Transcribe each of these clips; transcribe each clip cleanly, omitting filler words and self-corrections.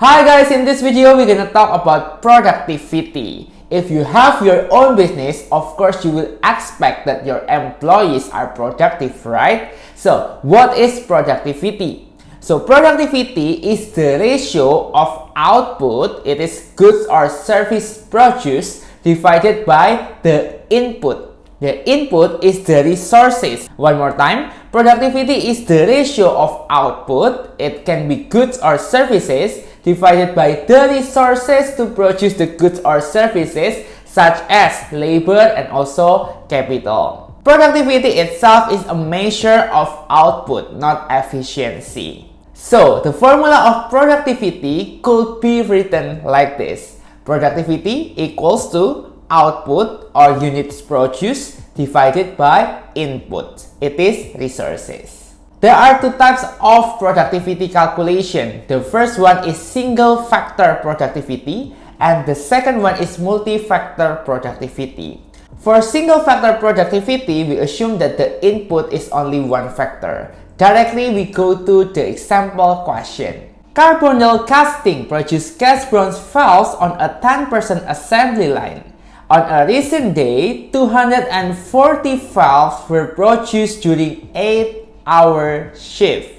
Hi guys, in this video we're gonna talk about productivity. If you have your own business, of course you will expect that your employees are productive, right? So what is productivity? So productivity is the ratio of output, it is goods or service produced, divided by the input. The input is the resources. One more time, productivity is the ratio of output, it can be goods or services, divided by the resources to produce the goods or services such as labor and also capital. Productivity itself is a measure of output, not efficiency. So, the formula of productivity could be written like this. Productivity equals to output or units produced divided by input. It is resources. There are two types of productivity calculation. The first one is single factor productivity and the second one is multi-factor productivity. For single factor productivity, we assume that the input is only one factor. Directly, we go to the example question. Carbonyl casting produces cast bronze valves on a 10% assembly line. On a recent day, 240 valves were produced during 8-hour shift.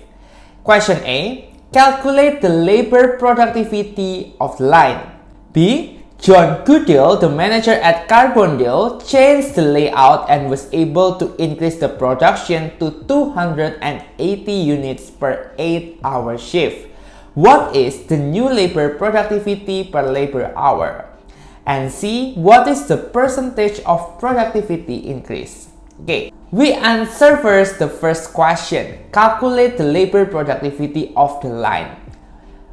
Question A. Calculate the labor productivity of the line. B. John Goodell, the manager at Carbondale, changed the layout and was able to increase the production to 280 units per 8-hour shift. What is the new labor productivity per labor hour? And C. What is the percentage of productivity increase? Okay, we answer first the first question. Calculate the labor productivity of the line.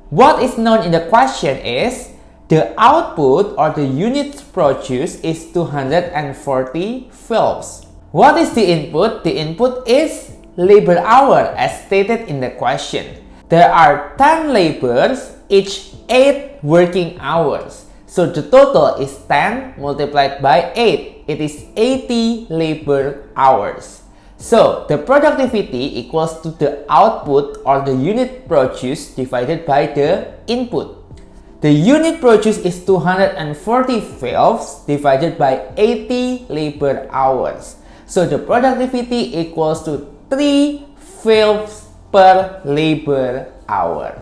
What is known in the question is the output or the units produced is 240 valves. What is the input? The input is labor hour as stated in the question. There are 10 laborers, each 8 working hours. So the total is 10 multiplied by 8. It is 80 labor hours. So the productivity equals to the output or the unit produced divided by the input. The unit produced is 240 valves divided by 80 labor hours. So the productivity equals to 3 valves per labor hour.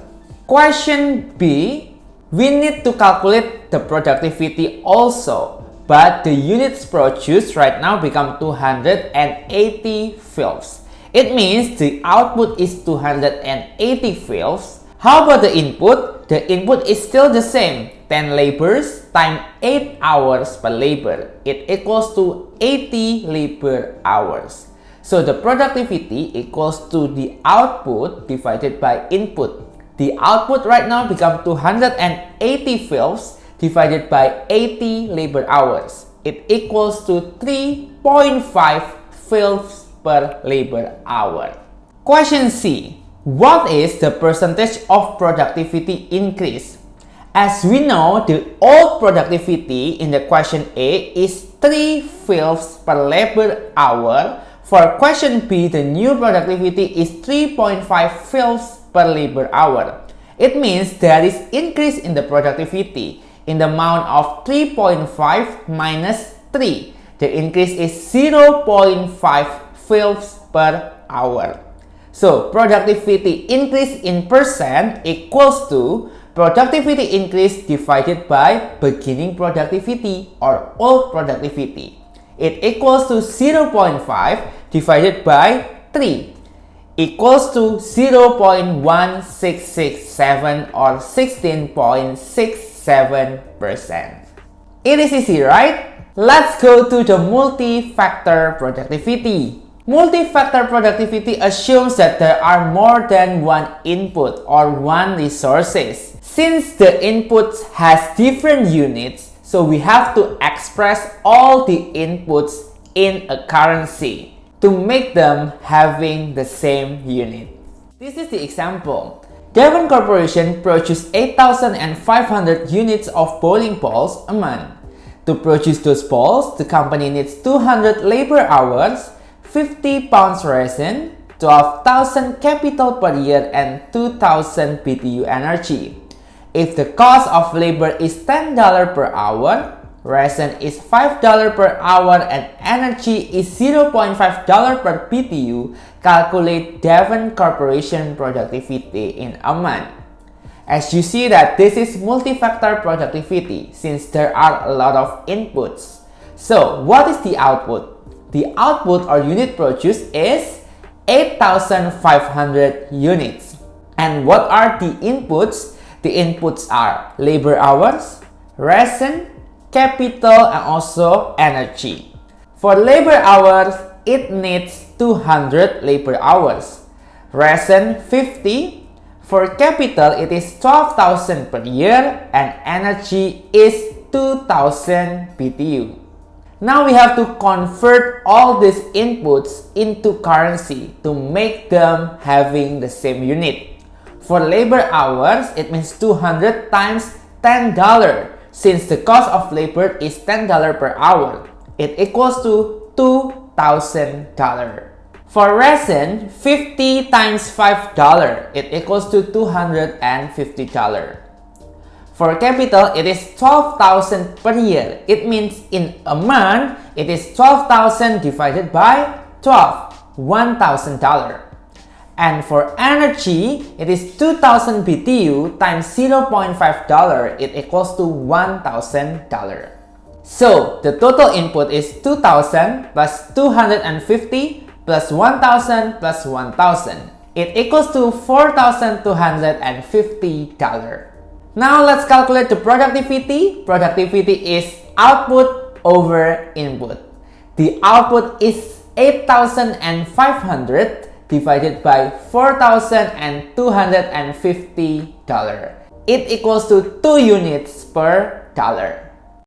Question B. We need to calculate the productivity also, but the units produced right now become 280 valves. It means the output is 280 valves. How about the input? The input is still the same, 10 laborers times 8 hours per labor. It equals to 80 labor hours. So the productivity equals to the output divided by input. The output right now becomes 280 valves divided by 80 labor hours. It equals to 3.5 valves per labor hour. Question C. What is the percentage of productivity increase? As we know, the old productivity in the question A is 3 valves per labor hour. For question B, the new productivity is 3.5 valves per labor hour. It means there is increase in the productivity in the amount of 3.5 minus 3. The increase is 0.5 valves per hour. So productivity increase in percent equals to productivity increase divided by beginning productivity or old productivity. It equals to 0.5 divided by 3 equals to 0.1667 or 16.67%. It is easy, right? Let's go to the multi-factor productivity. Multi-factor productivity assumes that there are more than one input or one resources. Since the inputs has different units, so we have to express all the inputs in a currency to make them having the same unit. This is the example. Devon Corporation produced 8,500 units of bowling balls a month. To produce those balls, the company needs 200 labor hours, 50 pounds resin, 12,000 capital per year and 2,000 BTU energy. If the cost of labor is $10 per hour, resin is $5 per hour, and energy is $0.5 per BTU, calculate Devon Corporation productivity in a month. As you see that this is multi-factor productivity since there are a lot of inputs. So what is the output? The output or unit produced is 8,500 units. And what are the inputs? The inputs are labor hours, resin, capital, and also energy. For labor hours, it needs 200 labor hours. Resin 50. For capital, it is 12,000 per year, and energy is 2,000 BTU. Now we have to convert all these inputs into currency to make them having the same unit. For labor hours, it means 200 times $10. Since the cost of labor is $10 per hour, it equals to $2,000. For resin, 50 times $5, it equals to $250. For capital, it is 12,000 per year. It means in a month, it is 12,000 divided by 12, $1,000. And for energy, it is 2,000 BTU times $0.5, it equals to $1,000. So, the total input is 2,000 plus 250 plus 1,000 plus 1,000. It equals to $4,250. Now, let's calculate the productivity. Productivity is output over input. The output is 8,500 divided by $4,250. It equals to 2 units per dollar.